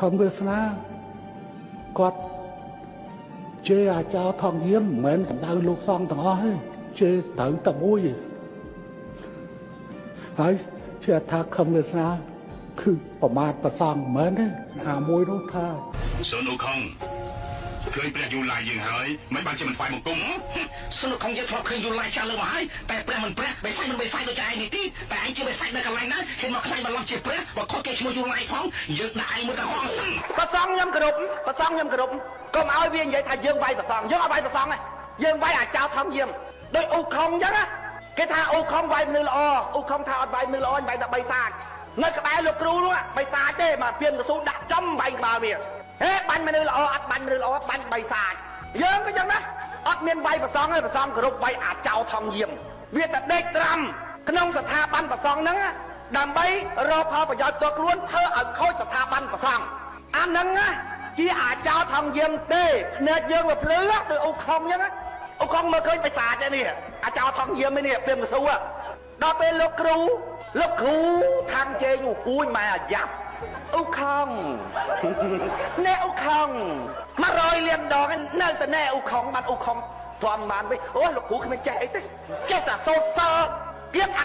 ខំវាសនាគាត់ជេរអាចោថងយាមមិនមែនសម្ដៅលោកសង្ឃទាំងអស់ទេជេរត្រូវតែមួយទេហើយជាថាខំវាសនាគឺប្រមាថប្រសងមិនមែនទេណាមួយនោះថាសុនឧខុងឃើញព្រះយូឡាយយើងហើយមិនបានជាមិនថ្វាយបង្គំសុនឧខុងយើងធ្លាប់ឃើញយូឡាយចាស់លើមកហើយតែព្រះមិនព្រះបិសាចមិនបិសាចដូចឯងនេះទីតែឯងជាបិសាចនៅកន្លែងណាហេតុមកខ្លាញ់បន្លំជាព្រះបើខុសគេឈ្មោះយូឡាយផងយើងដាក់ឯងមួយតែហងសិនប្រសងខ្ញុំគ្រប់ប្រសងខ្ញុំគ្រប់កុំឲ្យវានិយាយថាយើងវាយប្រសងយើងអត់វាយប្រសងទេយើងវាយអាចោថងយាមដោយឧខុងអញ្ចឹងណាគេថាឧខុងវាយមនុស្សល្អឧខុងថាអត់វាយមនុស្សល្អវាយតែបិសាចនៅក្បែរលោកគ្រូនោះបិសាចទេមកពៀនកស៊ូដាក់ចំវាយក្បាលវាហេបាញ់មនុស្សល្អអត់បាញ់មនុស្សល្អបាញ់បិសាចយើងក៏ចឹងដែរអត់មានវាយប្រសងទេប្រសងគ្រប់វាយអាចោថងយាមវាតែដេកត្រាំក្នុងស្ថាប័នប្រសងហ្នឹងដើម្បីរកផលប្រយោជន៍ផ្ទាល់ខ្លួនធ្វើឲ្យខូចស្ថាប័នប្រសងអាហ្នឹងជាអាចោថងយាមទេភ្នែកយើងវាភ្លឺដូចឧខុងចឹងឧខុងមើលឃើញបិសាចទេនេះអាចោថងយាមនេះព្រាមកស៊ូដល់ពេលលោកគ្រូថាំជេងឧគួយម៉ែអាយ៉ាប់ឧខុងណែឧខុង100លានដងនៅតែណែឧខុងបានឧខុងធំបានវិញអូលោកគ្រូគ្មានចេះអីទេចេះតែសូត្រសើគៀបអ